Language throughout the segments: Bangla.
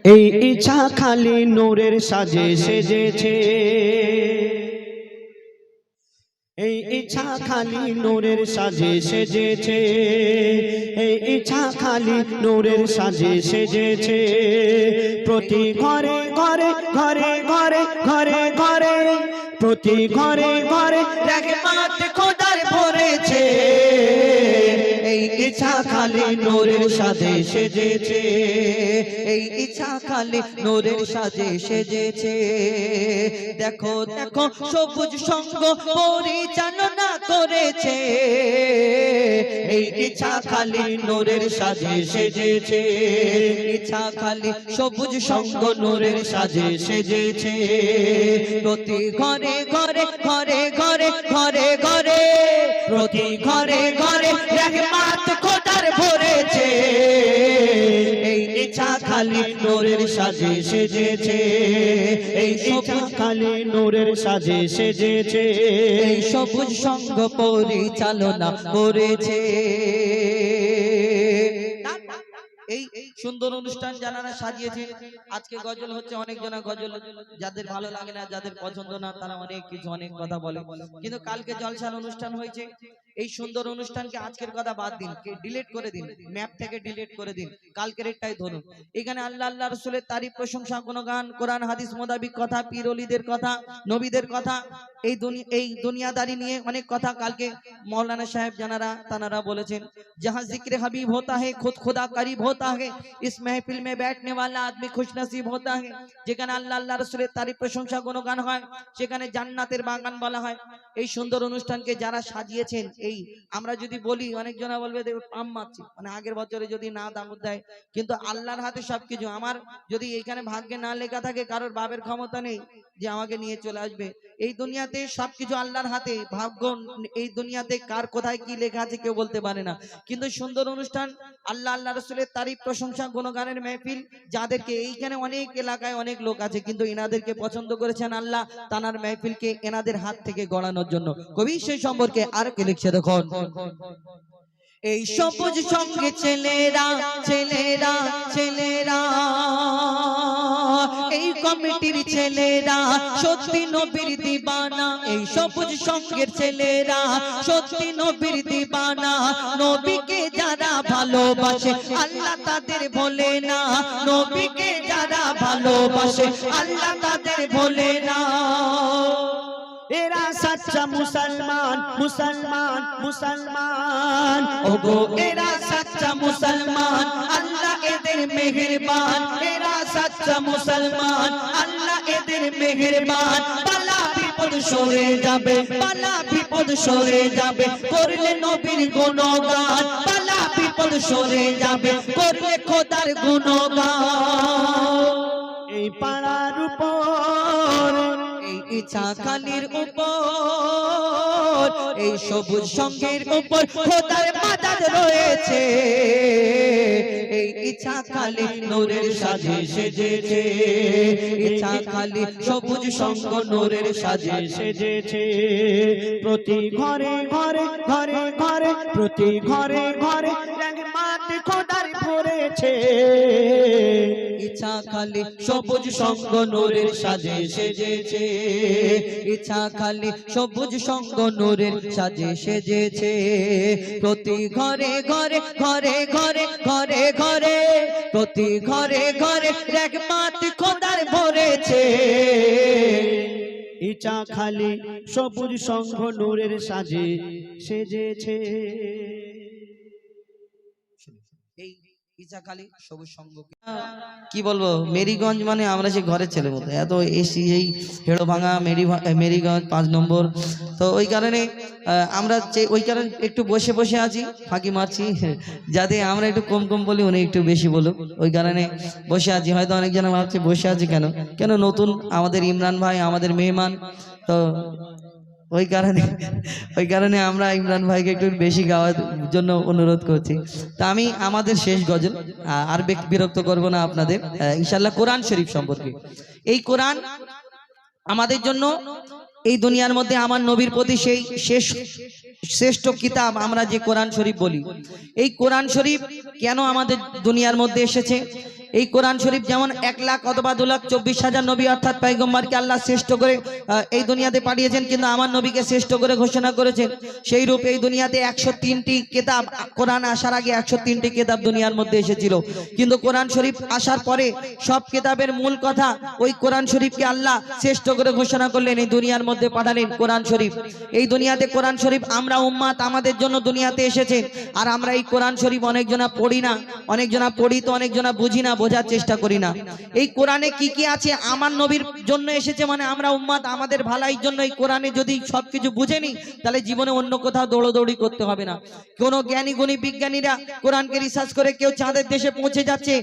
এই ইচ্ছা খালি নূরের সাজে সেজেছে, এই ইচ্ছা খালি নূরের সাজে সেজেছে, এই ইচ্ছা খালি নূরের সাজে সেজেছে। প্রতি ঘরে ঘরে ঘরে ঘরে ঘরে ঘরে প্রতি ঘরে ঘরে রহমত খোদার ভরেছে। এই ইচ্ছা খালি নূরের সাজে সেজেছে, এই ইচ্ছা খালি নূরের সাজে সেজেছে। দেখো দেখো সবুজ সঙ্গ পরিচালনা করেছে, এই ইচ্ছা খালি নূরের সাজে সেজেছে, ইচ্ছা খালি সবুজ সঙ্গ নূরের সাজে সেজেছে। প্রতি ঘরে ঘরে ঘরে ঘরে ঘরে ঘরে প্রতি ঘরে ঘরে রহমত খোদার ভরেছে। এই ইচ্ছা খালি নূরের সাজে সেজেছে, এই ইচ্ছা খালি নূরের সাজে সেজেছে। এই সবুজ সঙ্গ পরিচালনা করেছে। এই সুন্দর অনুষ্ঠান যারা সাজিয়েছে, আজকে গজল হচ্ছে, অনেক জনা গজল যাদের ভালো লাগে না, যাদের পছন্দ না, তারা অনেক কিছু অনেক কথা বলে, কিন্তু কালকে জলসার অনুষ্ঠান হয়েছে। এই সুন্দর অনুষ্ঠানকে আজকের কথা বাদ দিন, ডিলিট করে দিন, ম্যাপ থেকে ডিলিট করে দিন, কালকের এটাই ধরুন। এখানে আল্লাহ আল্লাহ রাসূলের তারিফ প্রশংসা গুণগান, কোরআন হাদিস মোতাবিক কথা, পীর ওলিদের কথা, নবীদের কথা, এই দুনিয়াদারি নিয়ে অনেক কথা কালকে মৌলানা সাহেব জানারা তানারা বলেছেন। जहाँ जिक्र हबीब होता है खुद खुदा करीब होता है, इस महफिल में बैठने वाला आदमी खुशनसीब होता है। যেখানে আল্লাহ আল্লাহ রাসূলের তারিফ প্রশংসা গুণগান হয়, সেখানে জান্নাতের বাগান বলা হয়। এই সুন্দর অনুষ্ঠানকে যারা সাজিয়েছেন, এই আমরা যদি বলি অনেক জনা বলবে পাম মারছি, মানে আগের বছরে যদি না দামত দেয়, কিন্তু আল্লাহর হাতে সবকিছু। আমার যদি এখানে ভাগ্যে না লেখা থাকে, কারোর বাবের ক্ষমতা নেই যে আমাকে নিয়ে চলে আসবে। এই দুনিয়াতে সবকিছু আল্লাহর হাতে, ভাগ্য এই দুনিয়াতে কার কোথায় কি লেখা আছে কেউ বলতে পারে না। কিন্তু সুন্দর অনুষ্ঠান, আল্লাহ আল্লাহ রাসূলের তারিফ প্রশংসা গুণগানের মেহফিল, যাদেরকে এইখানে অনেক এলাকায় অনেক লোক আছে, কিন্তু এনাদেরকে পছন্দ করেছেন আল্লাহ তানার মেহফিলকে এনাদের হাত থেকে গড়ানোর জন্য। কবি সেই সম্পর্কে আর কি লিখছে দেখুন। এই সবুজ সঙ্গে ছেলেরা ছেলেরা ছেলেরা, এই কমিটির ছেলেরা সত্যি নবীর দিবানা, এই সবুজ সঙ্গের ছেলেরা সত্যি নবীর দিবানা। নবীকে যারা ভালোবাসে আল্লাহ তাদের ভোলে না, নবীকে যারা ভালোবাসে আল্লাহ তাদের ভোলে না। এরা সচ্চা মুসলমান মুসলমান মুসলমান, ওগো এরা সচ্চা মুসলমান, আল্লাহ এদের মেহেরবান। এরা সচ্চা মুসলমান, আল্লাহ এদের মেহেরবান। বালা বিপদ সরে যাবে, বালা বিপদ সরে যাবে করলে নবীর গুণগান। বালা বিপদ সরে যাবে করলে খোদার গুণগান। এই পাড়ার উপর, এই ইচ্ছা খালির উপর, এই সবুজ সঙ্গের উপর খোদার মাদাদ রয়েছে। এই ইচ্ছা খালি নূরের সাজে সেজেছে, ইচ্ছা খালি সবুজ সঙ্গ নূরের সাজে সেজেছে। প্রতি ঘরে ঘরে ঘরে ঘরে প্রতি ঘরে ঘরে রহমত খোদার ভরেছে। ইচ্ছা খালি সবুজ সঙ্গ নূরের সাজে সেজেছে, ইচ্ছা খালি সবুজ সঙ্গ নূরের সাজে সেজেছে। প্রতি ঘরে ঘরে ঘরে ঘরে ঘরে ঘরে প্রতি ঘরে ঘরে রহমত খোদার ভরেছে। ইচ্ছা খালি সবুজ সঙ্গ নূরের সাজে সেজেছে। কি বলবো, মেরিগঞ্জ মানে আমরা সে ঘরের ছেলের মতো, এত এসি, এই হেড়ো ভাঙা মেরিগঞ্জ 5 নম্বর। তো ওই কারণে আমরা ওই কারণে একটু বসে বসে আছি, ফাঁকি মারছি, যাতে আমরা একটু কম কম বলি, উনি একটু বেশি বলুক, ওই কারণে বসে আছি। হয়তো অনেকজন ভাবছে বসে আছি কেন, কেন নতুন আমাদের ইমরান ভাই আমাদের মেহমান, তো ওই কারণে আমরা ইমরান ভাইকে একটু বেশি গাওয়ার জন্য অনুরোধ করছি। তা আমি আমাদের শেষ গজল, আর বিরক্ত করব না আপনাদের, ইনশাআল্লাহ কোরআন শরীফ সম্পর্কে। এই কোরআন আমাদের জন্য, এই দুনিয়ার মধ্যে আমার নবীর প্রতি সেই শ্রেষ্ঠ কিতাব আমরা যে কোরআন শরীফ বলি, এই কোরআন শরীফ কেন আমাদের দুনিয়ার মধ্যে এসেছে, এই কোরআন শরীফ যেমন 1 লাখ অথবা 2,24,000 নবী অর্থাৎ পয়গম্বরকে আল্লাহ শ্রেষ্ঠ করে এই দুনিয়াতে পাঠিয়েছেন, কিন্তু আমার নবীকে শ্রেষ্ঠ করে ঘোষণা করেছেন। সেই রূপ এই দুনিয়াতে 103টি কিতাব, কোরআন আসার আগে 103টি কিতাব দুনিয়ার মধ্যে এসেছিল, কিন্তু কোরআন শরীফ আসার পরে সব কিতাবের মূল কথা ওই কোরআন শরীফকে আল্লাহ শ্রেষ্ঠ করে ঘোষণা করলেন, এই দুনিয়ার মধ্যে পাঠালেন কোরআন শরীফ। এই দুনিয়াতে কোরআন শরীফ আমরা উম্মাত আমাদের জন্য দুনিয়াতে এসেছে, আর আমরা এই কোরআন শরীফ অনেকজনা পড়ি না, অনেকজনা পড়ি তো অনেকজনা বুঝি না, বোঝার চেষ্টা করি না। এই কোরআনে কি কি আছে আমার নবীর জন্য এসেছে, মানে আমরা উম্মাত আমাদের ভালাইয়ের জন্য। এই কোরআনে যদি সবকিছু বুঝে নি তাহলে জীবনে অন্য কোথাও দৌড়দৌড়ি করতে হবে না। কোন জ্ঞানী গুণী বিজ্ঞানীরা কোরআনকে রিসার্চ করে কেউ চাঁদের দেশে পৌঁছে যাচ্ছে,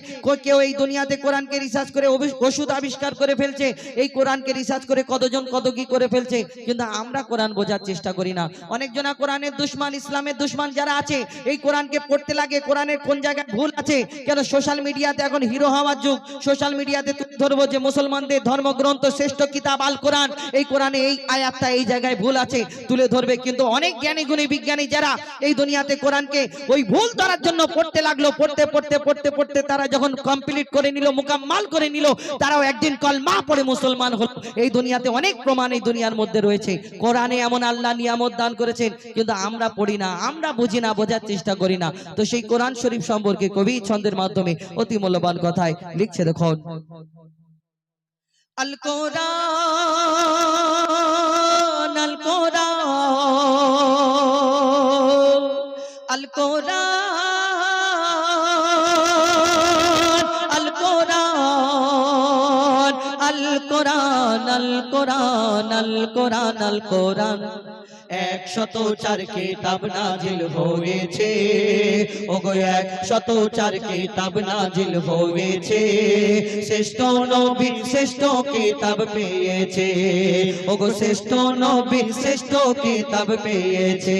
কেউ এই দুনিয়াতে কোরআনকে রিসার্চ করে ওষুধ আবিষ্কার করে ফেলছে, এই কোরআনকে রিসার্চ করে কতজন কত কি করে ফেলছে, কিন্তু আমরা কোরআন বোঝার চেষ্টা করি না। অনেকজনা কোরআনের দুশমন, ইসলামের দুশমন যারা আছে এই কোরআনকে পড়তে লাগে কোরআনের কোন জায়গায় ভুল আছে। কেন সোশ্যাল মিডিয়াতে এখন হিরো হওয়ার যুগ, সোশ্যাল মিডিয়াতে ধরবো যে মুসলমানদের ধর্মগ্রন্থ শ্রেষ্ঠ কিতাব আল কোরআন, এই কোরআনে এই আয়াতটা এই জায়গায় ভুল আছে তুলে ধরবে, কিন্তু অনেক জ্ঞানী গুণী বিজ্ঞানী যারা এই দুনিয়াতে কোরআনকে ওই ভুল ধরার জন্য পড়তে লাগলো, পড়তে পড়তে পড়তে পড়তে তারা যখন কমপ্লিট করে নিল, মুকাম্মাল করে নিল, তারাও একদিন কলমা পড়ে মুসলমান হলো। এই দুনিয়াতে অনেক প্রমাণ এই দুনিয়ার মধ্যে রয়েছে, কোরআনে এমন আল্লাহ নিয়ামত দান করেছেন, কিন্তু আমরা পড়ি না, আমরা বুঝি না, বোঝার চেষ্টা করি না। তো সেই কোরআন শরীফ সম্পর্কে কবি ছন্দের মাধ্যমে অতি মূল্যবান কথায় লিখছে, দেখুন আল কোরআন আল কোরআন আল কোরআন আল কোরআন আল কোরআন আল কোরআন আল কোরআন আল কোরআন 104 কিতাব নাজিল হয়েছে, ওগো 104 কিতাব নাজিল হয়েছে, শ্রেষ্ঠ নবী শ্রেষ্ঠ কিতাব পেয়েছে, ওগো শ্রেষ্ঠ নবী শ্রেষ্ঠ কিতাব পেয়েছে,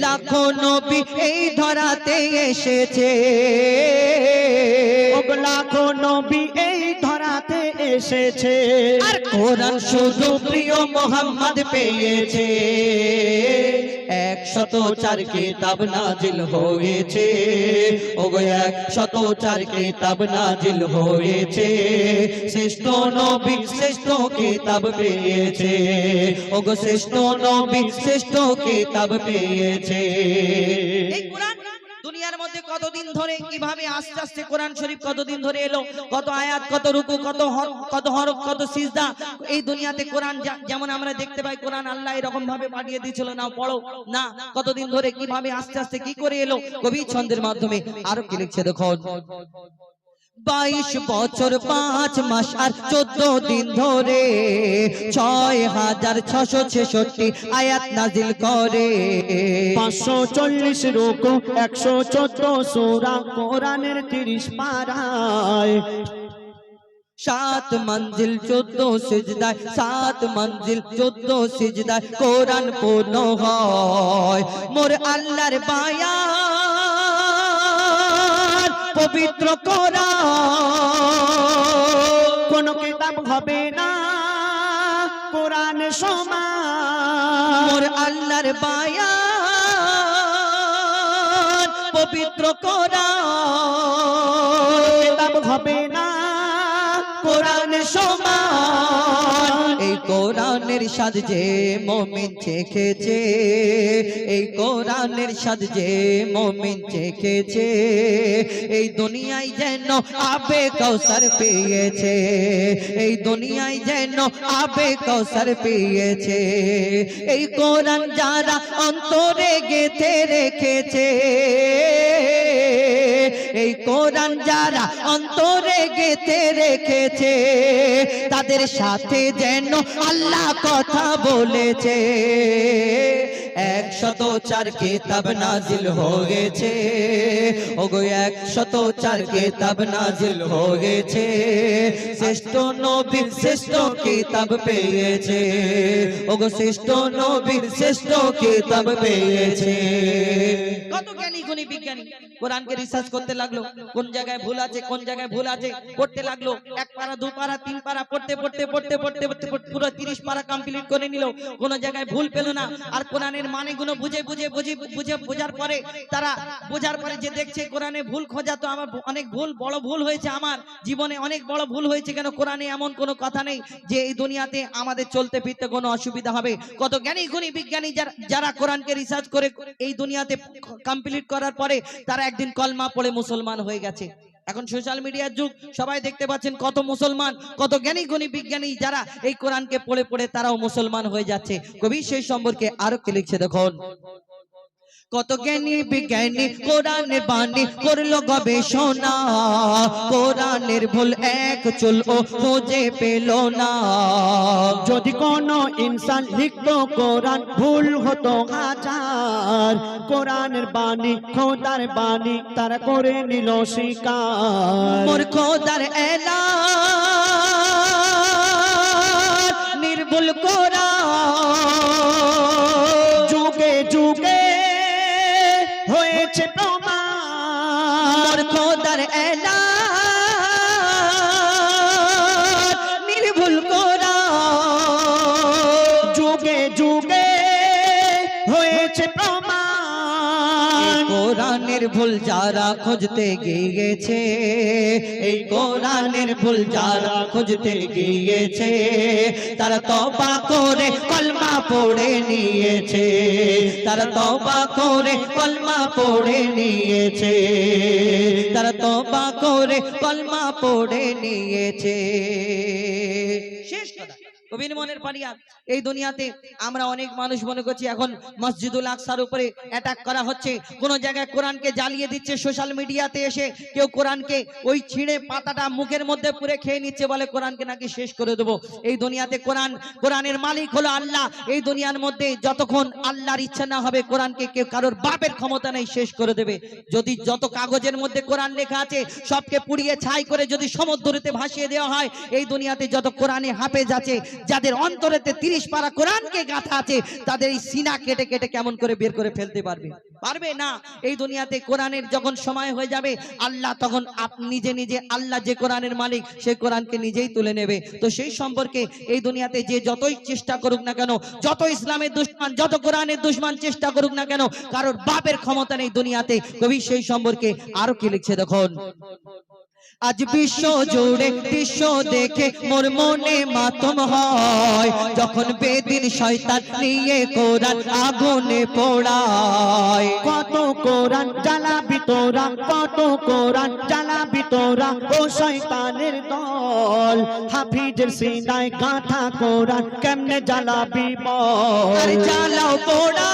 লাখো নবী এই ধরাতে এসেছে, ওগো লাখো নবী এই ধরাতে এসেছে, আর কোরআন শুধু প্রিয় মুহাম্মদ পেয়েছে। 104 কিতাব নাজিল হয়েছে, ওগো 104 কিতাব নাজিল হয়েছে, শ্রেষ্ঠ নবী শ্রেষ্ঠ কিতাব পেয়েছে, ওগো শ্রেষ্ঠ নবী শ্রেষ্ঠ কিতাব পেয়েছে। এই কোরআন দুনিয়ার মধ্যে কতদিন ধরে কিভাবে আস্তে আস্তে কোরআন শরীফ কতদিন ধরে এলো, কত আয়াত, কত রুকু, কত হরফ, কত সিজদা। এই দুনিয়াতে কোরআন যেমন আমরা দেখতে পাই, কোরআন আল্লাহ এরকম ভাবে পাঠিয়ে দিয়েছিল, না পড়ো না, কতদিন ধরে কিভাবে আস্তে আস্তে কি করে এলো, কবি ছন্দের মাধ্যমে আরো কি লিখছে, দেখো 22 বছর 5 মাস আর 14 দিন ধরে 6666 আয়াত নাজিল করে, 540 রুকু 114 সূরা কোরআনের 30 পারায়, 7 মঞ্জিল 14 সিজদায়, 7 মঞ্জিল 14 সিজদায় কোরআন পূর্ণ হয়। মোর আল্লাহর বায়ান পবিত্র কোরআন, কোন কিতাব হবে না কোরআন সমান, মোর আল্লাহর বায়ান পবিত্র কোরআন, কিতাব হবে না কোরআন সমান। এই কোরআনের স্বাদ যে মুমিন চেখেছে, এই কোরআনের স্বাদ যে মুমিন চেখেছে, এই দুনিয়ায় যেন আবে কাউসার পেয়েছে, এই দুনিয়ায় যেন আবে কাউসার পেয়েছে। এই কোরআন যারা অন্তরে গেঁথে রেখেছে, এই কোরআন যারা অন্তরে গেঁথে রেখেছে, তাদের সাথে যেন আল্লাহ কথা বলেছে। 104 কিতাব নাজিল হয়েছে, ওগো 104 কিতাব নাজিল হয়েছে, শ্রেষ্ঠ নবী শ্রেষ্ঠ কিতাব পেয়েছে, ওগো শ্রেষ্ঠ নবী শ্রেষ্ঠ কিতাব পেয়েছে। কত জ্ঞানী গুণী বিজ্ঞানী কোরআনকে রিসার্চ করতে লাগলো, কোন জায়গায় ভুল আছে, কোন জায়গায় ভুল আছে পড়তে লাগলো, 1 পারা 2 পারা 3 পারা পড়তে পড়তে পড়তে পড়তে পুরো 30 পারা কমপ্লিট করে নিল, কোন জায়গায় ভুল পেল না। আর কোরআনের কোরআনের মানেগুলো বোঝার পরে তারা বোঝার পরে যে দেখছে কোরআনে ভুল খোঁজা, তো আমার অনেক বড় ভুল হয়েছে, আমার জীবনে অনেক বড় ভুল হয়েছে। কেন কোরআনে এমন কোনো কথা নেই যে এই দুনিয়াতে আমাদের চলতে ফিরতে কোনো অসুবিধা হবে। কত জ্ঞানী গুণী বিজ্ঞানী যারা কোরআনকে রিসার্চ করে এই দুনিয়াতে কমপ্লিট করার পরে তারা একদিন কলমা পড়ে মুসলমান হয়ে গেছে। এখন সোশ্যাল মিডিয়ার যুগ, সবাই দেখতে পাচ্ছেন কত মুসলমান, কত জ্ঞানী গুণী বিজ্ঞানী যারা এই কোরআনকে পড়ে পড়ে তারাও মুসলমান হয়ে যাচ্ছে। কবি সেই সম্পর্কে আরো কি লিখছে দেখুন। কত জ্ঞানী বিজ্ঞানী কোরআনের বাণী করলো গবেষণা, কোরআনের ভুল এক চুল ও খুঁজে পেল না। যদি কোনো ইনসান লিখতো কোরআন ভুল হতো হাজার, কোরআনের বাণী খোদার বাণী তারা করে নিল স্বীকার। মোর খোদার এলান নির্ভুল কোরআন, যুগে যুগে হয়েছে প্রমাণ। খোদার এলান নির্ভুল কোরআন, যুগে যুগে হয়েছে প্রমাণ। কোরআনের ভুল যারা খুঁজতে গিয়েছে, এই কোরআনের ভুল যারা খুঁজতে গিয়েছে, তারা তওবা করে কলমা পড়ে নিয়েছে, তারা তওবা করে কলমা পড়ে নিয়েছে, তারা তওবা করে কলমা পড়ে নিয়েছে। শেষ কথা। কবির মনের পানিয়া, এই দুনিয়াতে আমরা অনেক মানুষ মনে করছি এখন মসজিদুল আকসার উপরে অ্যাটাক করা হচ্ছে, কোন জায়গায় কোরআনকে জ্বালিয়ে দিচ্ছে, সোশ্যাল মিডিয়াতে এসে কেউ কোরআনকে ওই ছিঁড়ে পাতাটা মুখের মধ্যে পুরে খেয়ে নিচ্ছে, বলে কোরআনকে নাকি শেষ করে দেবো। এই দুনিয়াতে কোরআনের মালিক হলো আল্লাহ। এই দুনিয়ার মধ্যে যতক্ষণ আল্লাহর ইচ্ছা না হবে কোরআনকে কেউ কারোর বাপের ক্ষমতা নেই শেষ করে দেবে। যদি যত কাগজের মধ্যে কোরআন লেখা আছে সবকে পুড়িয়ে ছাই করে যদি সমুদ্রতে ভাসিয়ে দেওয়া হয়, এই দুনিয়াতে যত কোরআনে হাফেজ আছে, যাদের অন্তরেতে 30 পারা কোরআনকে গাঁথা আছে, তাদের এই সিনা কেটে কেটে কেমন করে বের করে ফেলতে পারবে না। এই দুনিয়াতে কোরআনের যখন সময় হয়ে যাবে, আল্লাহ তখন নিজে নিজে, আল্লাহ যে কোরআনের মালিক সেই কোরআনকে নিজেই তুলে নেবে। তো সেই সম্পর্কে এই দুনিয়াতে যে যতই চেষ্টা করুক না কেন, যত ইসলামের দুশমন, যত কোরআনের দুশমন চেষ্টা করুক না কেন, কারোর বাপের ক্ষমতা নেই দুনিয়াতে। কবি সেই সম্পর্কে আরো কি লিখছে দেখুন। আজ বিশ্ব জুড়ে দৃশ্য দেখে মোর মনে মাতম হয়, যখন বেদিন শয়তান নিয়ে কোরআন আগুনে পোড়ায়। কত কোরআন জ্বালাবি তোরা, কত কোরআন জ্বালাবি তোরা, ও শয়তানের দল। হাফিজের সিনায় গাঁথা কোরআন কেমনে জ্বালাবি বল। আরে জ্বালাও পোড়া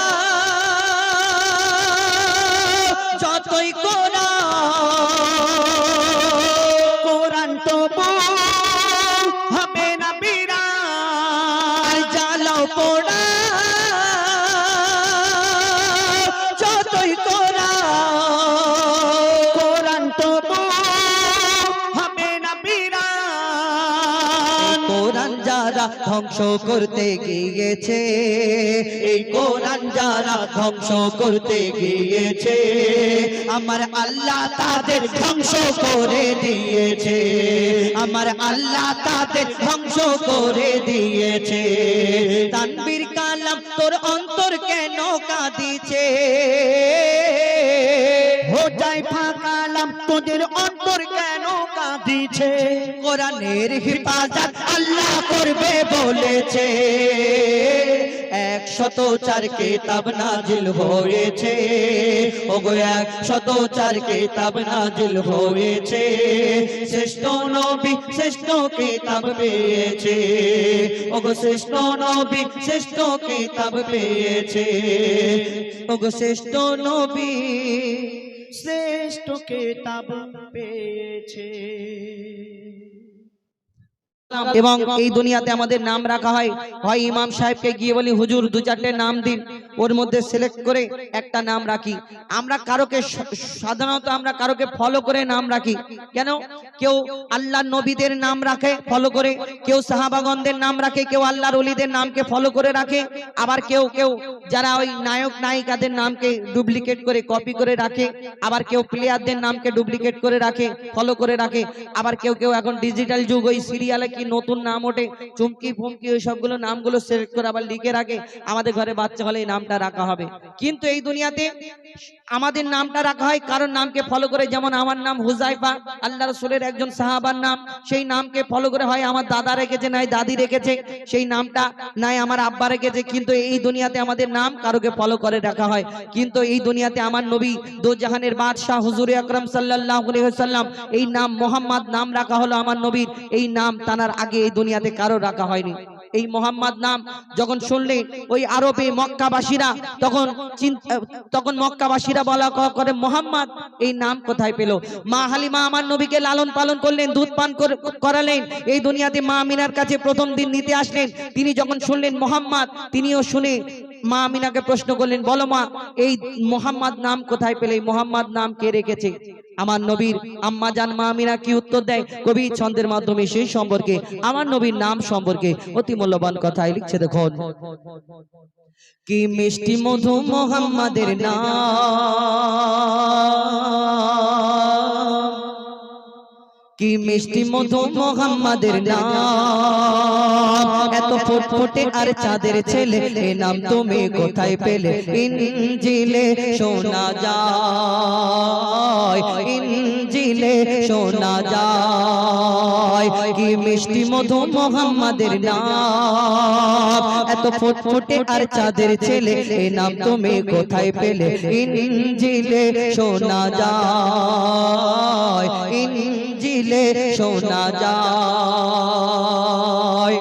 যতই কোরআন তবু হবে না বিরান। জ্বালাও পোড়া যতই কোরআন তবু হবে না বিরান। কোরআন যারা ধ্বংস করতে গিয়েছে, এই কোরআন যারা ধ্বংস করতে গিয়েছে, আমার আল্লাহ তাদের ধ্বংস করে দিয়েছে, আমার আল্লাহ তাদের ধ্বংস করে দিয়েছে। তানবীর কালাম তোর অন্তর কেন কাঁদিছে, হো যায় ফাঁকালাম তোদের অন্তর কেন কাঁদিছে। কোরআনের হিফাজত আল্লাহ করবে বলেছে, 104 কিতাব নাজিল হয়েছে, ওগো 104 কিতাব নাজিল হয়েছে। শ্রেষ্ঠ নবী শ্রেষ্ঠ কিতাব পেয়েছে, ওগো শ্রেষ্ঠ নবী শ্রেষ্ঠ কিতাব পেয়েছে, ওগো শ্রেষ্ঠ নবী শ্রেষ্ঠ কিতাব পেয়েছে। এবং এই দুনিয়াতে আমাদের নাম রাখা হয়, হয় ইমাম সাহেবকে গিয়ে বলি হুজুর 2-4টে নাম দিন, ওর মধ্যে সিলেক্ট করে একটা নাম রাখি। আমরা কারোকে সাধারণত আমরা কারোকে ফলো করে নাম রাখি। কেন? কেউ আল্লাহর নবীদের নাম রাখে ফলো করে, কেউ সাহাবাগণদের নাম রাখে, কেউ আল্লাহর ওলিদের নামকে ফলো করে রাখে, আবার কেউ যারা ওই নায়ক নায়িকাদের নামকে ডুপ্লিকেট করে কপি করে রাখে, আবার কেউ প্লেয়ারদের নামকে ডুপ্লিকেট করে রাখে ফলো করে রাখে, আবার কেউ এখন ডিজিটাল যুগ, ওই সিরিয়ালে কি নতুন নাম ওঠে চুমকি ফুমকি ওই সবগুলো নামগুলো সিলেক্ট করে আবার লিখে রাখে। আমাদের ঘরে বাচ্চা হলে এই নামটা নামটা রাখা হবে। কিন্তু এই দুনিয়াতে আমাদের নামটা রাখা হয় কারণ নামকে ফলো করে, যেমন আমার নাম হুজাইফা, আল্লাহ রাসূলের একজন সাহাবার নাম, সেই নামকে ফলো করে হয় আমার দাদা রেখেছে, নাই দাদি রেখেছে সেই নামটা, নাই আমার আব্বা রেখেছে। কিন্তু এই দুনিয়াতে আমাদের নাম কারোকে ফলো করে রাখা হয়। কিন্তু এই দুনিয়াতে আমার নবী দো জাহানের বাদশাহ হুজুরে আকরাম সাল্লাল্লাহু আলাইহি ওয়াসাল্লাম, এই নাম মোহাম্মদ নাম রাখা হলো আমার নবীর। এই নাম তানার আগে এই দুনিয়াতে কারো রাখা হয়নি। এই মোহাম্মদ নাম যখন শুনলেন ওই আরবে মক্কাবাসীরা, তখন মক্কাবাসীরা বলা করে মোহাম্মদ এই নাম কোথায় পেল? মা হালিমা আমার নবীকে লালন পালন করলেন, দুধ পান করালেন। এই দুনিয়াতে মা আমিনার কাছে প্রথম দিন নিতে আসলেন। তিনি যখন শুনলেন মোহাম্মদ, তিনিও শুনে মা আমিনাকে প্রশ্ন করলেন, বলো মা এই মোহাম্মদ নাম কোথায় পেলে? এই মোহাম্মদ নাম কে রেখেছে? আমার নবীর আম্মা জান মা আমিনা কি উত্তর দেয়? কবি ছন্দের মাধ্যমে সেই সম্পর্কে, আমার নবীর নাম সম্পর্কে অতি মূল্যবান কথাই লিখছে। দেখুন, কি মিষ্টি মধু মোহাম্মদের নাম, কি মিষ্টি মধু মোহাম্মদের নাম, এত ফুটফুটে আর চাঁদের ছেলে, এ নাম তুমি কোথায় পেলে? ইনজিলে শোনা যায়, ইনজিলে শোনা যায়, কি মিষ্টি মধু মোহাম্মদের নাম, এত ফুটফুটে আর চাঁদের ছেলে, এ নাম তুমি কোথায় পেলে? ইনজিলে শোনা যায়, ইনজিলে শোনা যায়।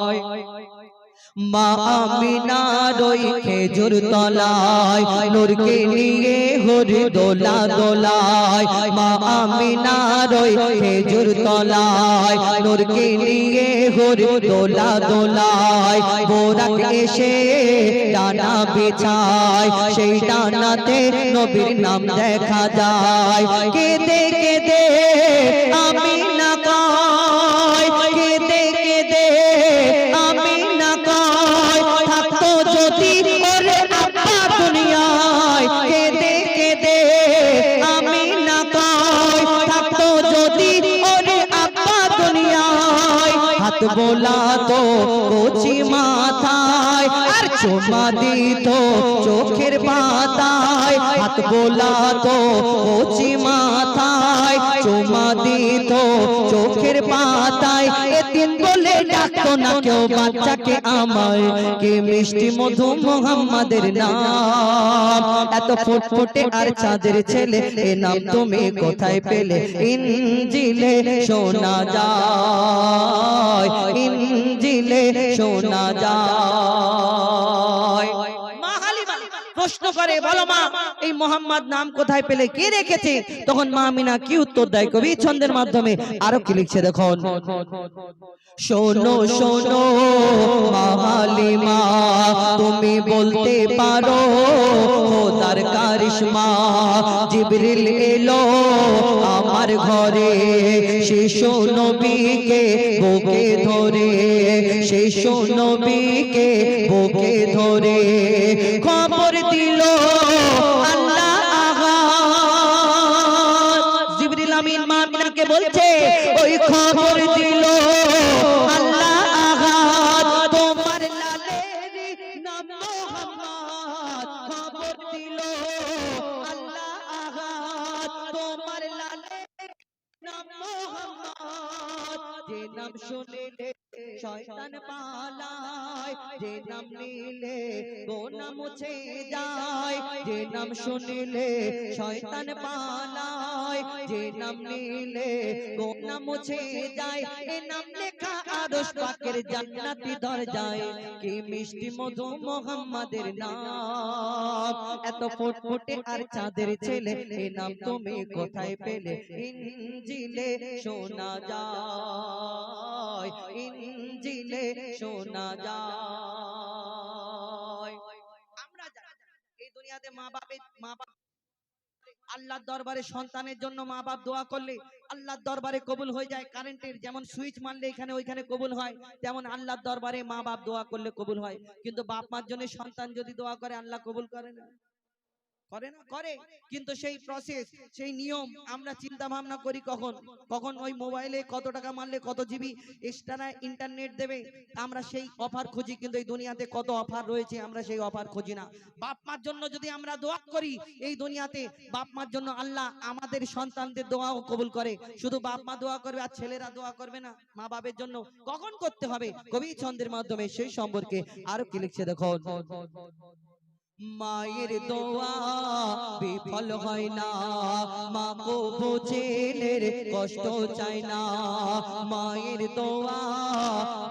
মা আমিনার ওই খেজুর তলায় নূরকে নিয়ে হরি দোলা দোলায়, মা আমিনার ওই খেজুর তলায় নূরকে নিয়ে হরি দোলা দোলায়, বোরাক এসে ডানা বিছায়, সেই ডানাতে নবীর নাম দেখা যায়। কেঁদে কেঁদে আমিনা কয়, কেঁদে কেঁদে আমিনা কয়, থাকতো যদি ওরে আব্বা দুনিয়ায়, কেঁদে কেঁদে আমিনা কয়, থাকতো যদি ওরে আব্বা দুনিয়ায়, হাত বোলাতো কচি মাথায় আর চুমা দিত চোখের পাতায়, হাত বোলাতো কচি মাথায় চুমা দিত চোখের পাতায়, এতিম বলে ডাকতো না কেউ বাচ্চাকে আমায়। কি মিষ্টি মধু মোহাম্মদের নাম, এত ফুটফুটে আর চাঁদের ছেলে, এ নাম তুমি কোথায় পেলে? ইনজিলে শোনা যায়, ইনজিলে শোনা যায়। মা হালিমা প্রশ্ন করে, বলো মা এই মোহাম্মদ নাম কোথায় পেলে, কে রেখেছে? তখন মা আমিনা কি উত্তর দেয়? কবি ছন্দের মাধ্যমে আরো কি লিখছে দেখুন, শোনো শোনো মা হালিমা, তুমি বলতে পারো খোদার কারিশমা, জিবরিল এলো আমার ঘরে, শিশু নবীকে বুকে ধরে, শিশু নবীকে বুকে ধরে, খবর দিল আল্লাহ আগাত। জিবরিল আমিন মা আমিনাকে বলছে, ওই খবর দিল আল্লাহ আগাত, তোমার লালের নাম মোহাম্মদ, খবর দিল আল্লাহ আগাত, তোমার লালের নাম মোহাম্মদ, যে নাম শুনলে শয়তান পালায়, যে নাম নিলে গোনা মুছে যায়, যে নাম শুনলে শয়তান পালায়, যে নাম নিলে গোনা মুছে যায়, এ নাম লেখা আরশ পাকের জান্নাতি দরজায়। কি মিষ্টি মধু মোহাম্মদের নাম, এত ফুটফুটে আর চাঁদের ছেলে, এ নাম তুমি কোথায় পেলে? ইনজিলে শোনা যায়, ইনজিলে শোনা যায়। আমরা জানি এই দুনিয়াতে মা বাপ আল্লাহর দরবারে সন্তানের জন্য মা বাপ দোয়া করলে আল্লাহর দরবারে কবুল হয়ে যায়। কারেন্টের যেমন সুইচ মারলে এখানে ওইখানে কবুল হয়, তেমন আল্লাহর দরবারে মা বাপ দোয়া করলে কবুল হয়। কিন্তু বাপ মার জন্য সন্তান যদি দোয়া করে আল্লাহ কবুল করে না। করে না? করে। কিন্তু সেই প্রসেস, সেই নিয়ম আমরা চিন্তা ভাবনা করি কখন? কখন ওই মোবাইলে কত টাকা মারলে কত জিবি এক্সট্রা ইন্টারনেট দেবে, আমরা সেই অফার খুঁজি। কিন্তু এই দুনিয়াতে কত অফার রয়েছে, আমরা সেই অফার খুঁজি না। বাপ মার জন্য যদি আমরা দোয়া করি এই দুনিয়াতে, বাপ মার জন্য আল্লাহ আমাদের সন্তানদের দোয়াও কবুল করে। শুধু বাপ মা দোয়া করবে আর ছেলেরা দোয়া করবে না? মা বাপের জন্য কখন করতে হবে? কবি ছন্দের মাধ্যমে সেই সম্পর্কে আরো কি লিখছে দেখো। মায়ের দোয়া বিফল হয় না, মা কো ছেলের কষ্ট চায় না। মায়ের দোয়া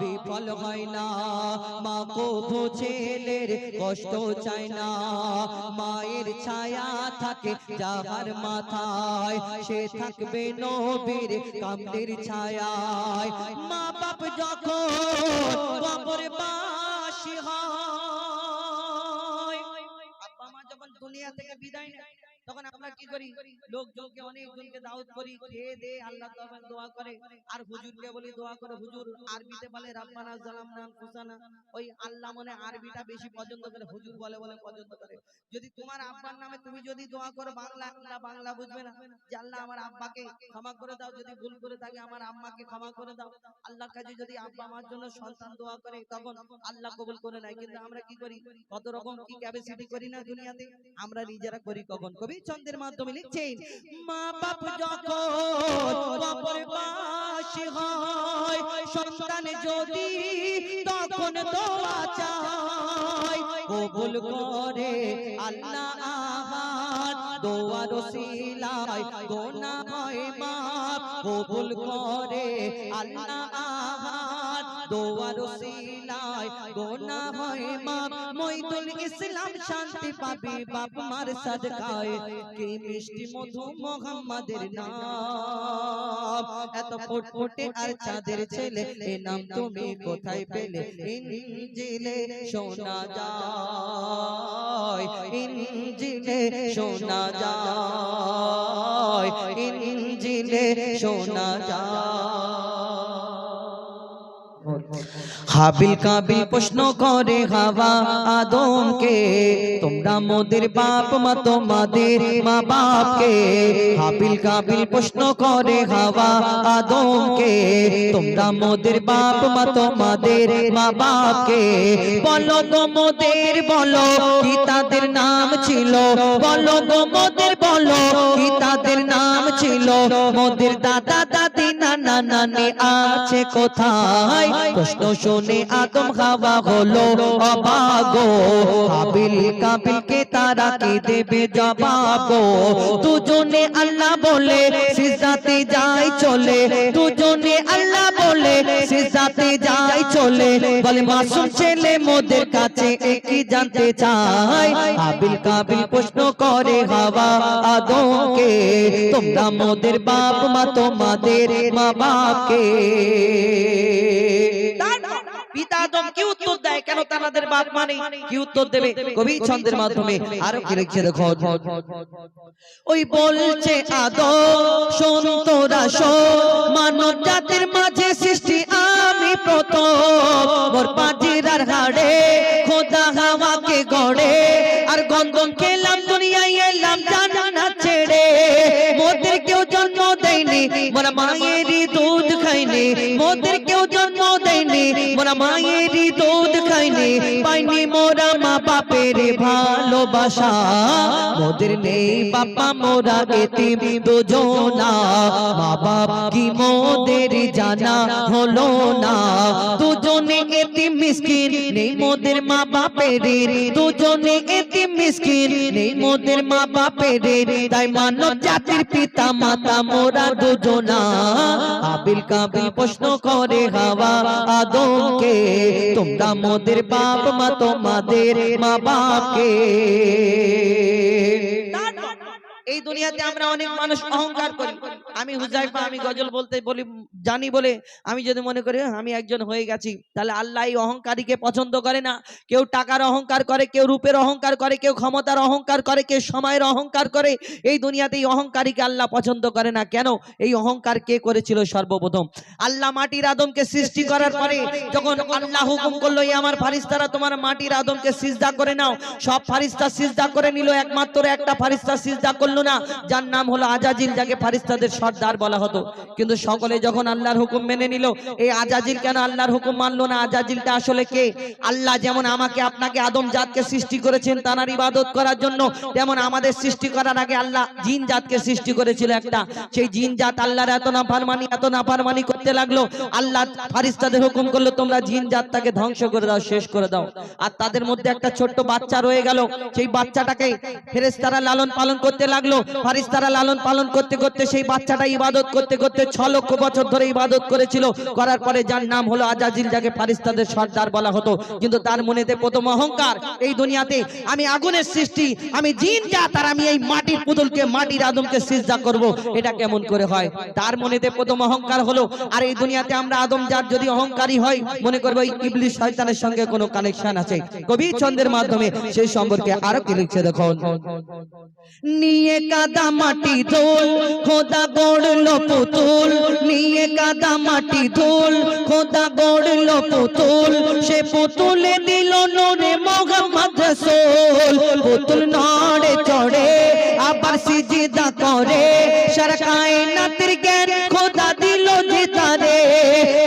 বিফল হয় না, মা কো ছেলের কষ্ট চায় না। মায়ের ছায়া থাকে যাহার মাথায়, সে থাকবে নবীর কামলির ছায়ায়। মা বাপ যখন কবরবাসী হয়, আব্বা মা যখন দুনিয়া থেকে বিদায় নেয়, তখন আমরা কি করি? লোকজনকে অনেকজনকে দাওয়াত করি, খেয়ে দে আল্লাহ তাআলা দোয়া করে। আর হুজুরকে বলি দোয়া করে। হুজুর আরবিতে বলে রাব্বানা জালামনা আনফুসানা, ওই আল্লাহ মনে আরবিটা বেশি পছন্দ করে, হুজুর বলে বলে পছন্দ করে। যদি তোমার আব্বার নামে তুমি যদি দোয়া করো বাংলা, আল্লাহ বাংলা বুঝবে না যে আল্লাহ আমার আব্বাকে ক্ষমা করে দাও, যদি ভুল করে থাকে আমার আম্মাকে ক্ষমা করে দাও। আল্লাহর কাছে যদি আব্বা মার জন্য সন্তান দোয়া করে তখন আল্লাহ কবুল করে নেয়। কিন্তু আমরা কি করি? কত রকম কি ক্যাপাসিটি করি না দুনিয়াতে, আমরা নিজেরা করি কখন? কবি ছন্দের মাধ্যমে লিখছেন, মা বাপ যখন কবরবাসী হয়, সন্তান যদি তখন দোয়া চায়, কবুল করে আল্লাহ আহাদ, দোয়ার ওসিলায় গুনাহ হয় মাফ। কবুল করে আল্লাহ আহাদ, দোয়ার ওসিলায় গুনাহ হয় মাফ। মইদুল ইসলাম শান্তি পাবি বাপ মার সাদকায়, কি মিষ্টি মধু মোহাম্মদের নাম। এত ফুটফুটে আর চাঁদের ছেলে, এ নাম তুমি কোথায় পেলে? ইনজিলে শোনা যায়, ইনজিলে শোনা যায়, ইনজিলে শোনা যায়। হাবিল কাবিল প্রশ্ন করে হাওয়া আদমকে, তোমরা মোদের বাপ মা তোমাদের মা বাপকে। হাবিল কাবিল প্রশ্ন করে হাওয়া আদমকে, তোমরা মোদের বাপ মা তোমাদের মা বাপকে। বলো গো মোদের, বলো কি তাদের নাম ছিল? বলো গো মোদের, বলো কি তাদের নাম ছিল? মোদের দাদা দাদি নানা নানি আছে কোথায়? প্রশ্ন শুনে আদম হাওয়া হলো অবাক। হাবিল কাবিলকে তারা কি দেবে জবাব? দুজনে আল্লাহ বলে সিজদাতে যায় চলে, দুজনে আল্লাহ বলে সিজদাতে যায় চলে। বলে মাসুম ছেলে মোদের কাছে একই জানতে চায়। হাবিল কাবিল প্রশ্ন করে হাওয়া আদমকে, তোমরা মোদের বাপ মা তোমাদের মা বাপকে। পিতা আদম কি উত্তর দেয়? কেন তাদের বাপ মানে কি উত্তর দেবে? কবি ছন্দের মাধ্যমে আরো কি লিখছে দেখো। ওই বলছে আদম শোন তোরা শোন, মানব জাতির মাঝে সৃষ্টি আমি প্রথম। মোর পাজিরার হাড়ে খোদা হাওয়াকে গড়ে, আর গন্ধম খেলাম দুনিয়ায় এলাম জান্নাত ছেড়ে। মোদের কেউ জন্ম দেয়নি, মোরা মায়েরই দুধ খাইনি। মোদের কেউ জন্ম দেয়নি, মোরা মায়েরই দুধ খাইনি। পাইনি মোরা মা বাপের ভালোবাসা, মোদের নেই বাবা মোরা এতিম দুজনা। মা বাপ কি মোদের জানা হলো না, দুজনে এতিম মিসকিন নেই মোদের মা বাপের। দুজনে এতিম মিসকিন নেই মোদের মা বাপের। তাই মানব জাতির পিতা মাতা মোরা দুজনা। হাবিল কাবিল প্রশ্ন করে হাওয়া আদমকে, তোমরা মোদের বাপ মা তোমাদের মা বাপকে। এই দুনিয়াতে আমরা অনেক মানুষ অহংকার করি। আমি হুজাইফা, আমি গজল বলতে বলি জানি বলে আমি যদি মনে করি আমি একজন হয়ে গেছি, তাহলে আল্লাহ এই অহংকারীকে পছন্দ করে না। কেউ টাকার অহংকার করে, কেউ রূপের অহংকার করে, কেউ ক্ষমতার অহংকার করে, কেউ সময়ের অহংকার করে। এই দুনিয়াতে এই অহংকারীকে আল্লাহ পছন্দ করে না। কেন? এই অহংকার কে করেছিল? সর্বপ্রথম আল্লাহ মাটির আদমকে সৃষ্টি করার পরে যখন আল্লাহ হুকুম করলো, এই আমার ফারিস্তারা তোমার মাটির আদমকে সিজদা করে নাও, সব ফারিস্তা সিজদা করে নিল, একমাত্র একটা ফারিস্তা সিজদা করলো না, যার নাম হলো আজাজিল, যাকে ফারিস্তাদের সর্দার বলা হতো। কিন্তু সকলে যখন আল্লাহর হুকুম মেনে নিল, এই আজাজিল কেন আল্লাহর হুকুম মানলো না? আজাজিলটা আসলে কে? আল্লাহ যেমন আমাকে আপনাকে আদম জাতকে সৃষ্টি করেছেন তার ইবাদত করার জন্য, তেমন আমাদের সৃষ্টি করার আগে আল্লাহ জিন জাতকে সৃষ্টি করেছিল একটা। সেই জিন জাত আল্লাহর এত নাফরমানি করতে লাগলো, আল্লাহ ফারিস্তাদের হুকুম করলো তোমরা জিন জাতটাকে ধ্বংস করে দাও, শেষ করে দাও। আর তাদের মধ্যে একটা ছোট্ট বাচ্চা রয়ে গেল, সেই বাচ্চাটাকে ফেরেশতারা লালন পালন করতে লাগলো। ফারিস্তারা লালন পালন করতে করতে সেই বাচ্চাটা ইবাদত করতে করতে 6 লক্ষ বছর ধরে ইবাদত করেছিল, করার পরে যার নাম হলো আজাজিল, যাকে ফারিস্তাদের সর্দার বলা হতো। কিন্তু তার মনেতে প্রথম অহংকার, এই দুনিয়াতে আমি আগুনের সৃষ্টি, আমি জিন জাত, আর আমি এই মাটির পুতুলকে, মাটির আদমকে সিজদা করব, এটা কেমন করে হয়? তার মনেতে প্রথম অহংকার হলো। আর এই দুনিয়াতে আমরা আদম জাত যদি অহংকারী হয়, মনে করবো এই ইবলিস শয়তানের সঙ্গে কোনো কানেকশন আছে। কবি ছন্দের মাধ্যমে সেই সম্পর্কে আরো কি লিখছে দেখুন। নিয়ে কাদা মাটি ধুল খোদা গড়লো পুতুল, নিয়ে কাদা মাটি ধুল খোদা গড়লো পুতুল, সে পুতুলে দিল নূরে মোহাম্মদ রাসূল। পুতুল নড়ে চড়ে আবার সিজদা করে, সারা কায়নাতের জ্ঞান খোদা দিল যে তারে।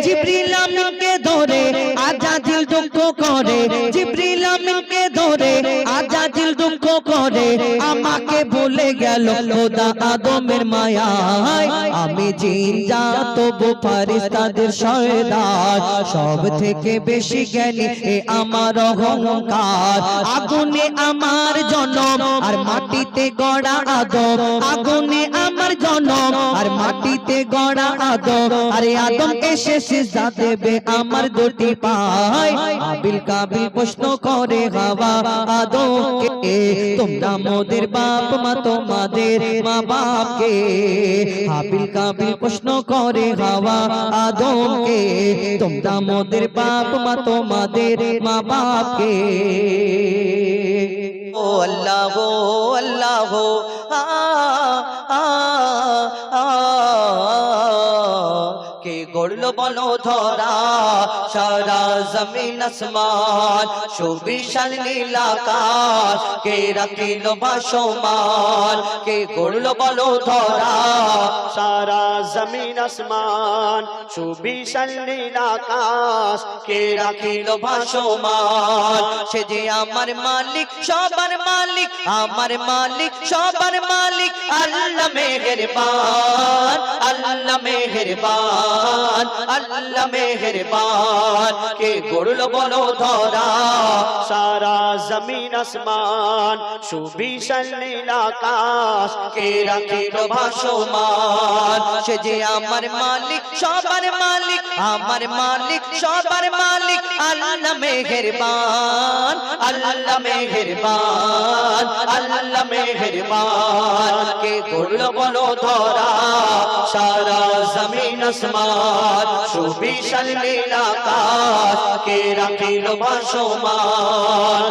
জিবরিল আমিনকে ধরে আজাজিল দুঃখ করে, জিবরিল আমিনকে ধরে আজাজিল দুঃখ করে, আমাকে ভুলে গেল খোদা আদমের মায়ায়। আমি জিন জাত তবু ফারিস্তাদের সর্দার, সব থেকে বেশি জ্ঞানী এ আমার অহংকার। আগুনে আমার জনম আর মাটিতে গড়া আদম, আগুনে আমার জনম আর মাটিতে গড়া আদম। আরে আদম এসে সিজদা দেবে আমার দুটি পায়। আবিল কাবিল প্রশ্ন করে হাওয়া আদমকে, তোমরা মোদের বাপ মা তোমাদের মা বাপকে। আবিল কাবিল প্রশ্ন করে হাওয়া আদমকে, তোমরা মোদের বাপ মা তোমাদের মা বাপকে। ও আল্লাহ ও আল্লাহ আ আ আ কে গড়লো বলো ধরা সারা জমিন আসমান, সুবিশাল নীল আকাশ কে রাখিল ভাসমান। কে গড়লো বলো ধরা সারা জমিন আসমান, সুবিশাল নীল আকাশ কে রাখিল ভাসমান। সে যে আমার মালিক সবার মালিক, আমার মালিক সবার মালিক, আল্লাহ মেহেরবান, আল্লাহ মেহেরবান, আল্লাহ মেহেরবান। কে গড়লো বলো ধরা সারা জমিন আসমান, সুবিশাল নীল আকাশ কে রাখিল ভাসমান। সে যে আমার মালিক সবার মালিক, আমার মালিক সবার মালিক, আল্লাহ মেহেরবান, আল্লাহ মেহেরবান, আল্লাহ মেহেরবান। কে গড়লো বলো ধরা সারা জমিন আসমান, সুবিশাল নীল আকাশ কে রাখিল ভাসমান।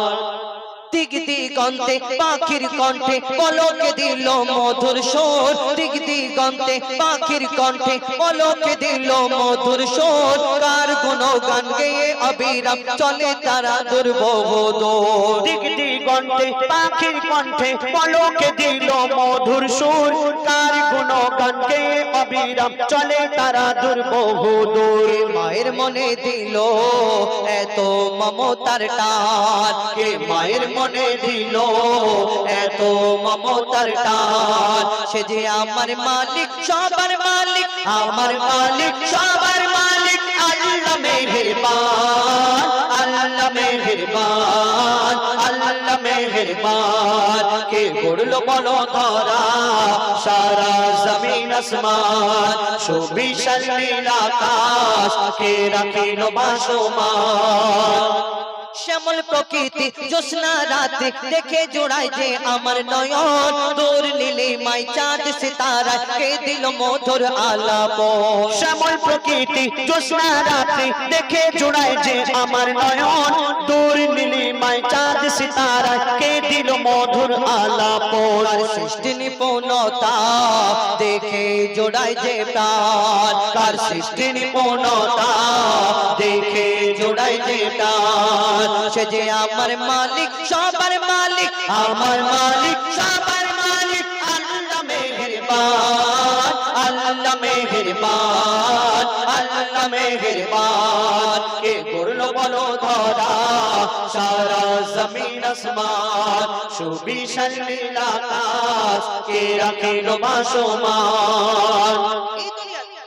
দিক দিগন্তে পাখির কণ্ঠে পলকে দিল মধুর সুর, দিক দিগন্তে পাখির কণ্ঠে পলকে দিল মধুর সুর। কার গুণগান গেয়ে অবিরাম চলে তারা দুর্বহ দূর। দিক দিগন্তে পাখির কণ্ঠে পলকে দিল মধুর সুর, কার গুণগান গেয়ে অবিরাম চলে তারা দুর্বহ দূর। মায়ের মনে দিল এত মমতার টান, কে মায়ের মনে দিল এত মমতার টান। সে যে আমার মালিক সবার মালিক, আমার মালিক সবার মালিক, আল্লাহ মেহেরবান, আল্লাহ মেহেরবান, আল্লাহ মেহেরবান। কে গড়লো বলো ধরা সারা জমিন আসমান, সুবিশাল নীল আকাশ কে রাখিল ভাসমান। শ্যামল প্রকৃতি জ্যোৎস্না রাতে দেখে জোড়ায় যে আমার নয়ন দূর নীলিমায় চাঁদ সিতারা কে দিল মধুর আলাপন শ্যামল প্রকৃতি জ্যোৎস্না রাতে দেখে জোড়ায় যে আমার নয়ন দূর নীলিমায় চাঁদ সিতারা কে দিল মধুর আলাপন সৃষ্টি নিপুণতা দেখে জোড়ায় যে প্রাণ কার সৃষ্টি নিপুণতা দেখে জোড়ায় যে প্রাণ সে যে আমার মালিক সবার মালিক আমার মালিক সবার মালিক আল্লাহ মেহেরবান আল্লাহ মেহেরবান আল্লাহ মেহেরবান কে করলো বলো ধরা সারা জমিন আসমান সুবিশাল নীল আকাশ কে রাখিলো ভাসমান এই দুনিয়াতে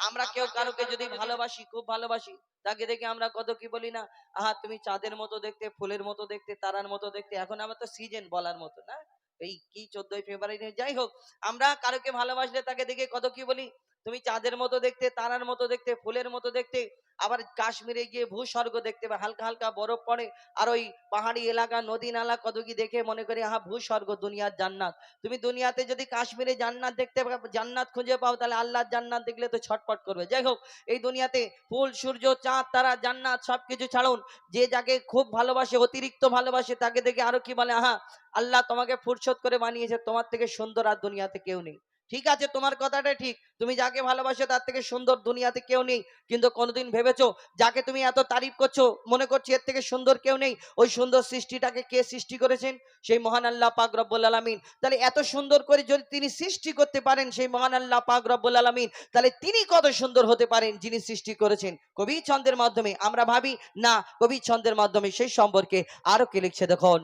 আমরা কেউ কারোকে যদি ভালোবাসি খুব ভালোবাসি তাকে দেখে আমরা কত কি বলি না আহা তুমি চাঁদের মতো দেখতে ফুলের মতো দেখতে তারার মতো দেখতে এখন আমার তো সিজন বলার মতো না এই কি 14ই ফেব্রুয়ারি যাই হোক আমরা কারোকে ভালোবাসলে তাকে দেখে কত কি বলি তুমি চাঁদের মতো দেখতে তারার মতো দেখতে ফুলের মতো দেখতে আবার কাশ্মীরে গিয়ে ভূস্বর্গ দেখতে পাবে হালকা হালকা বরফ পড়ে আর ওই পাহাড়ি এলাকা নদী নালা কত কি দেখে মনে করি আহা ভূস্বর্গ দুনিয়ার জান্নাত তুমি দুনিয়াতে যদি কাশ্মীরে জান্নাত দেখতে জান্নাত খুঁজে পাও তাহলে আল্লাহর জান্নাত দেখলে তো ছটফট করবে যাই হোক এই দুনিয়াতে ফুল সূর্য চাঁদ তারা জান্নাত সবকিছু ছাড়ুন যে যাকে খুব ভালোবাসে অতিরিক্ত ভালোবাসে তাকে দেখে আরো কি বলে আহা আল্লাহ তোমাকে ফুরসত করে বানিয়েছে তোমার থেকে সুন্দর আর দুনিয়াতে কেউ নেই ঠিক আছে তোমার কথাটা ঠিক তুমি যাকে ভালোবাসো তার থেকে সুন্দর দুনিয়াতে কেউ নেই কিন্তু কোনোদিন ভেবেছো যাকে তুমি এত তারিফ করছো মনে করছো এর থেকে সুন্দর কেউ নেই ওই সুন্দর সৃষ্টিটাকে কে সৃষ্টি করেছেন সেই মহান আল্লাহ পাক রব্বুল আলামিন তাহলে এত সুন্দর করে যদি তিনি সৃষ্টি করতে পারেন সেই মহান আল্লাহ পাক রব্বুল আলামিন তাহলে তিনি কত সুন্দর হতে পারেন যিনি সৃষ্টি করেছেন কবি ছন্দের মাধ্যমে আমরা ভাবি না কবি ছন্দের মাধ্যমে সেই সম্পর্কে আরো কি লিখছে দেখুন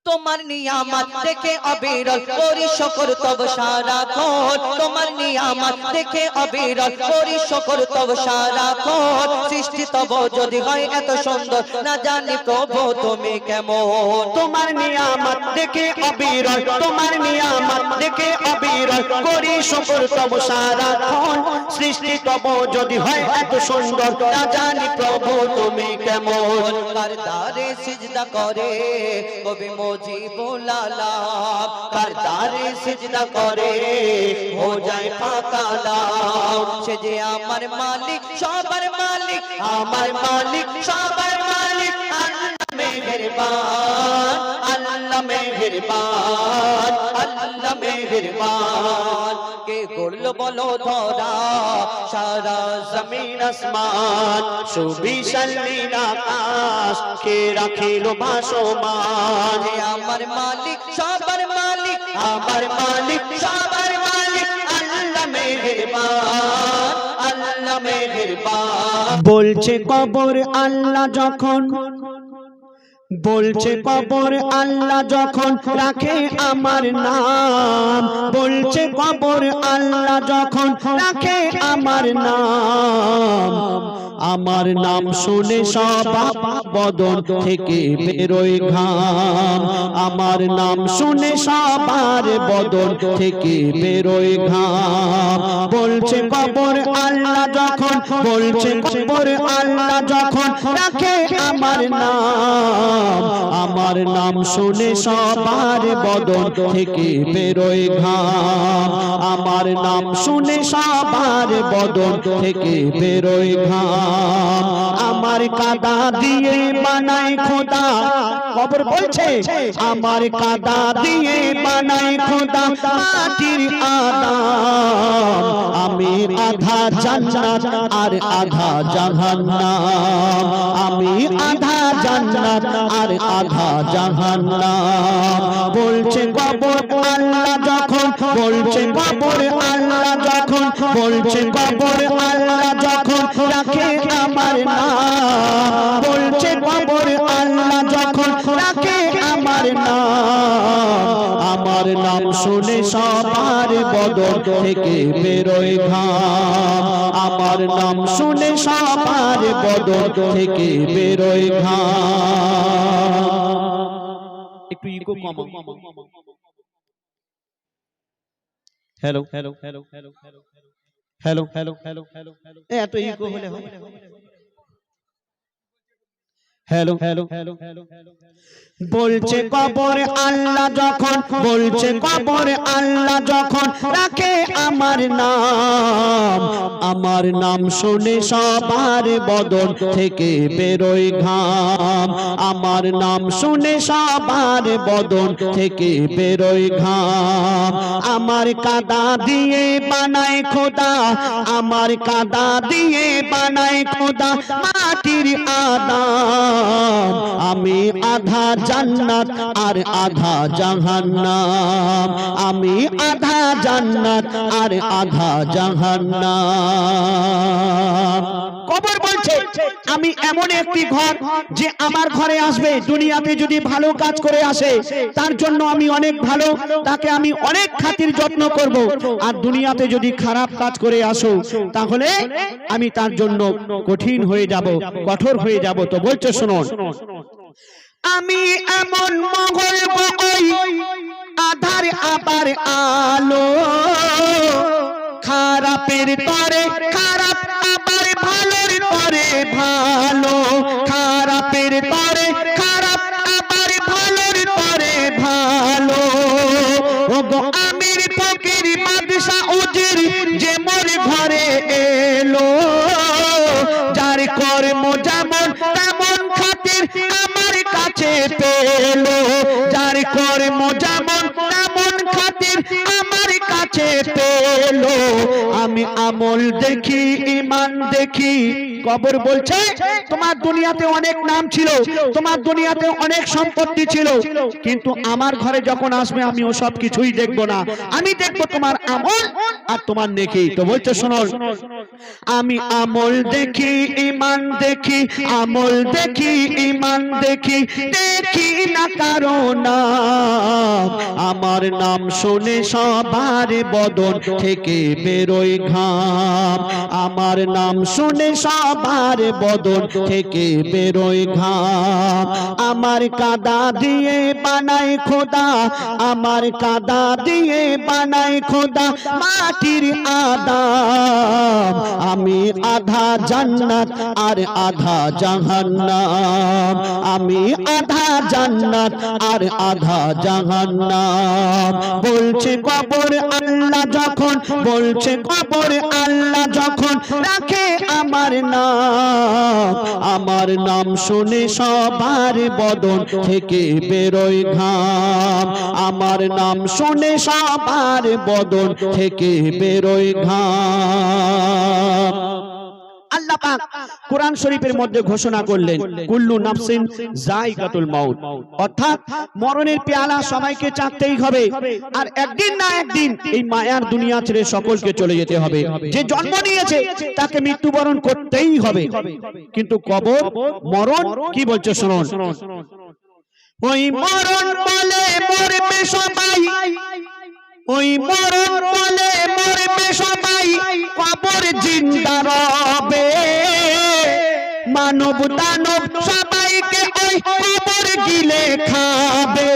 তোমার নিয়ামত দেখে অবিরল করি শুকর তব সারাক্ষণ তোমার নিয়ামত দেখে অবিরল করি শুকর তব সারাক্ষণ সৃষ্টি তব যদি হয় এত সুন্দর না জানি প্রভু তুমি কেমন তোমার নিয়ামত দেখে অবিরল তোমার নিয়ামত দেখে অবিরল করি শুকর তব সারাক্ষণ সৃষ্টি তব যদি হয় এত সুন্দর না জানি প্রভু তুমি কেমন কার দারে সিজদা করে কবি মুজিবুল আলাম কার দারে সিজদা করে হো যায় ফাঁকা দাও সে যে আমার মালিক সবার মালিক আমার মালিক সবার মালিক আল্লাহ মেহেরবান আল্লাহ মেহেরবান আল্লাহ মেহেরবান কে করলো বলো ধরা সারা জমিন আসমান সুবিশাল নীল আকাশ কে রাখিলো ভাসমান আমার মালিক সবার মালিক আমার মালিক সবার মালিক আল্লাহ মেহেরবান আল্লাহ মেহেরবান বলছে কবর আল্লাহ যখন বলছে কবর আল্লাহ যখন রাখে আমার নাম বলছে কবর আল্লাহ যখন রাখে আমার নাম শুনে সব বদন থেকে বেরোয় ঘাম আমার নাম শুনে সবার বদন থেকে বেরোয় ঘাম বলছে কবর আল্লাহ যখন বলছে কবর আল্লাহ যখন রাখে আমার নাম শুনে সবার বদন থেকে বেরোয় ঘাম আমার নাম শুনে সবার বদন থেকে বেরোয় ঘাম আমার কাদা দিয়ে বানাই খোদা কবর বলছে আমার কাদা দিয়ে বানাই খোদা মাটির আদম আমি আধা জান্নাত আর আধা জাহান্নাম আমি আধা জান্নাত আর আধা জাহান্নাম বলছে কবর আল্লাহ যখন বলছে কবর আল্লাহ যখন বলছে কবর আল্লাহ যখন রাখে আমার নাম বলছে কবর আল্লাহ যখন রাখে আমার নাম শুনে সবার বদন থেকে বেরোয় ঘাম আমার নাম শুনে সবার বদন থেকে বেরোয় ঘাম একটু ইকো কমাও hello hello hello hello hello hello hello hello hello এত ইকো হলে হবে হ্যালো বলছে কবর আল্লাহ যখন, বলছে কবর আল্লাহ যখন রাখে আমার নাম শুনে সবার বদন থেকে বেরোয় ঘাম, আমার নাম শুনে সবার বদন থেকে বেরোয় ঘাম। আমার কাদা দিয়ে বানায় খোদা, আমার কাদা দিয়ে বানায় খোদা মাটির আদাম, আমি আধা জান্নাত আর আধা জাহান্নাম, আমি আধা জান্নাত আর আধা জাহান্নাম। কবর বলছে আমি এমন একটি ঘর যে আমার ঘরে আসবে, দুনিয়াতে যদি ভালো কাজ করে আসে তার জন্য আমি অনেক ভালো, তাকে আমি অনেক খাতির যত্ন করব, আর দুনিয়াতে যদি খারাপ কাজ করে আসো তাহলে আমি তার জন্য কঠিন হয়ে যাব, কঠোর হয়ে যাব। তো বলছে শুনুন, আমি এমন মঙ্গল বই আধার আবার আলো, খারাপের তরে খারাপ আবার ভালোর তরে ভালো, খারাপের তরে খারাপ আবার ভালোর তরে ভালো। ওগো আমির ফকির বাদশা উজির যে মোর ঘরে এলো, যার কর্ম যেমন তেমন খাতির আমার কাছে পেলো, যার কর্ম যেমন তেমন খাতির আমার কাছে পেলো। আমি আমল দেখি ঈমান দেখি। কবর বলছে তোমার দুনিয়াতে অনেক নাম ছিল, তোমার দুনিয়াতে অনেক সম্পত্তি ছিল, কিন্তু আমার ঘরে যখন আসবে আমি ও সব কিছুই দেখবো না, আমি দেখবো তোমার আমল আর তোমার নেকি। তো বলছে শোনো, আমি আমল দেখি ঈমান দেখি, আমল দেখি ঈমান দেখি, দেখি না কারো নাম, আমার নাম শুনে সবার বদন থেকে বেরোয় ঘাম, আমার নাম শুনে সবার বদন থেকে বেরোয় ঘাম। আমার কাদা দিয়ে বানায় খোদা, আমার কাদা দিয়ে বানায় খোদা মাটির আদাম, আমি আধা জান্নাত আর আধা জাহান্নাম, আমি আধা জান্নাত আর আধা জাহান্নাম। বলছে কবর আল্লাহ যখন, বলছে কবর আল্লাহ যখন রাখে আমার নাম শুনে সবার বদন থেকে বেরোয় ঘাম, আমার নাম শুনে সবার বদন থেকে বেরোয় ঘাম। আল্লাহ পাক কোরআন শরীফের মধ্যে ঘোষণা করলেন কুল্লু নাফসিন যায়কাতুল মাউত, অর্থাৎ মরণের পেয়ালা সবাইকে চাখতেই হবে, আর একদিন না একদিন এই মায়ার দুনিয়া ছেড়ে সকলকে চলে যেতে হবে। যে জন্ম নিয়েছে তাকে মৃত্যুবরণ করতেই হবে, কিন্তু কবর মরণ কি বলছে শুনুন, ওই মরণ বলে মরবে সবাই, ওই মরণ বলে মরবে সবাই, কবর জিন্দা রবে, মানব দানব সবাইকে ওই কবর গিলে খাবে,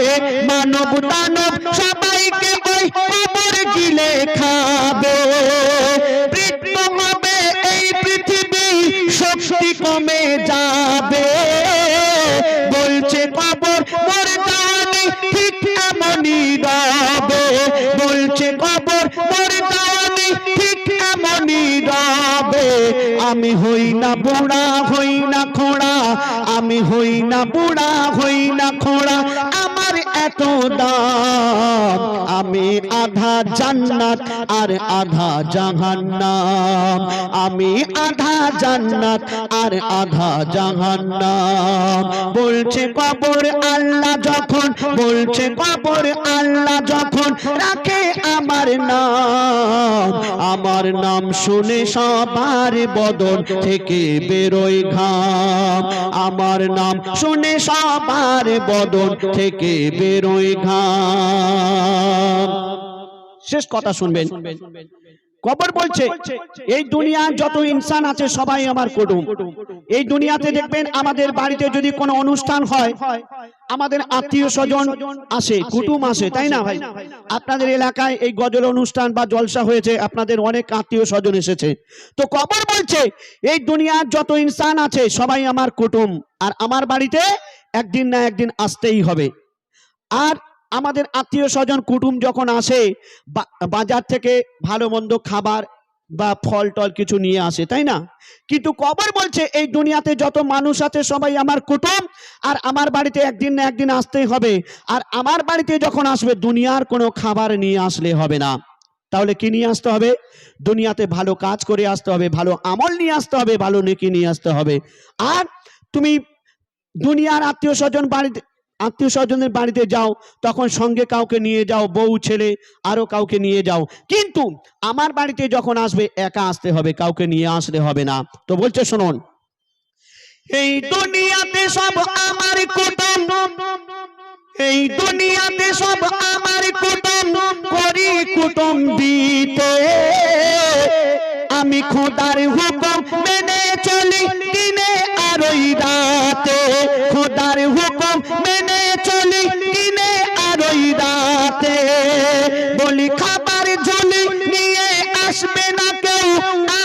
মানব দানব সবাইকে ওই কবর গিলে খাবে। মৃত্যু হবে এই পৃথিবী, শক্তি কমে যাবে, বলছে কবর মোর জানি ঠিক এমনই রবে, বলছে কবর মোর জানি ঠিক এমনই রবে। আমি হই না বুড়া হই না খোড়া, আমি হই না বুড়া হই না খোড়া, আমার এত দাম, আমি আধা জান্নাত আর আধা জাহান্নাম, আমি আধা জান্নাত আর আধা জাহান্নাম। বলছে কবর আল্লাহ যখন, বলছে কবর আল্লাহ যখন রাখে আমার নাম শুনে সবার বদন থেকে বেরোয় ঘাম, আমার নাম শুনে সবার বদন থেকে বেরোয় ঘাম। শেষ কথা শুনবেন, কবর বলছে এই দুনিয়ার যত ইনসান আছে সবাই আমার কুটুম। এই দুনিয়াতে দেখবেন আমাদের বাড়িতে যদি কোনো অনুষ্ঠান হয়, আমাদের আত্মীয় স্বজন আসে, কুটুম আসে, তাই না ভাই? আপনাদের এলাকায় এই গজল অনুষ্ঠান বা জলসা হয়েছে, আপনাদের অনেক আত্মীয় স্বজন এসেছে। তো কবর বলছে এই দুনিয়ার যত ইনসান আছে সবাই আমার কুটুম, আর আমার বাড়িতে একদিন না একদিন আসতেই হবে। আর আমাদের আত্মীয় স্বজন কুটুম যখন আসে, বাজার থেকে ভালো মন্দ খাবার বা ফল টল কিছু নিয়ে আসে, তাই না? কিন্তু কবর বলছে এই দুনিয়াতে যত মানুষ আছে সবাই আমার কুটুম, আর আমার বাড়িতে একদিন না একদিন আসতেই হবে। আর আমার বাড়িতে যখন আসবে দুনিয়ার কোনো খাবার নিয়ে আসলে হবে না। তাহলে কি নিয়ে আসতে হবে? দুনিয়াতে ভালো কাজ করে আসতে হবে, ভালো আমল নিয়ে আসতে হবে, ভালো নেকি নিয়ে আসতে হবে। আর তুমি দুনিয়ার আত্মীয় স্বজনের বাড়িতে যাও, তখন সঙ্গে কাউকে নিয়ে যাও, বউ ছেলে আরো কাউকে নিয়ে যাও, কিন্তু আমার বাড়িতে যখন আসবে একা আসতে হবে, কাউকে নিয়ে আসলে হবে না। তো বলছে শুনুন, এই দুনিয়াতে সব আমার কুটুম, এই দুনিয়াতে সব আমার কুটুম, করি কুটুম দিতে আমি খোদার হুকুম মেনে চলি দিনে আর ওই রাতে, খোদার হুকুম মেনে চলি দিনে আর ওই রাতে। বলি খাবার ঝুলি নিয়ে আসবে না কেউ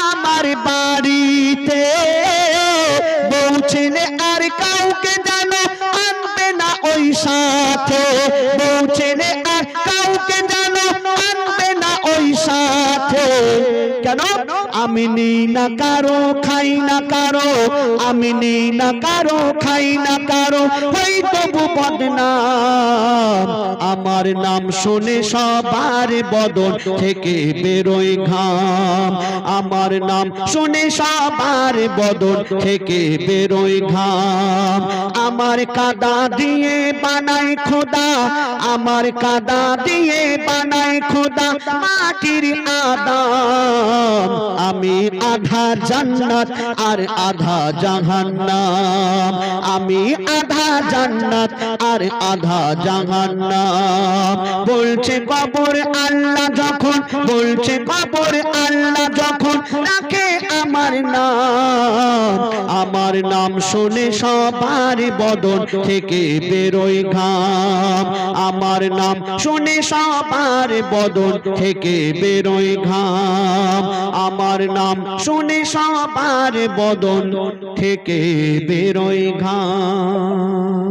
আমার বাড়িতে, বউ ছেলে আর কাউকে জানো আনবে না ওই সাথে, বউ ছেলে আর কাউকে জানো আনবে না ওই সাথে। কেন? আমি নেই না কারো, খাই না কারো, আমি নেই না কারো, খাই না কারো, হই তবু বদনাম। আমার নাম শুনে সবার বদন থেকে বেরোয় ঘাম, আমার নাম শুনে সবার বদন থেকে বেরোয় ঘাম। আমার কাদা দিয়ে বানাই খোদা, আমার কাদা দিয়ে বানাই খোদা মাটির আদম। আমি আধা জান্নাত আর আধা জাহান্নাম, আমি আধা জান্নাত আর আধা জাহান্নাম। বলছে কবর আল্লাহ যখন, বলছে কবর আল্লাহ যখন রাখে আমার নাম, আমার নাম শুনে সবার বদন থেকে বেরোয় ঘাম, আমার নাম শুনে সবার বদন থেকে বেরোয় ঘাম, আমার নাম শুনে সবার বদন থেকে বেরোয় ঘাম।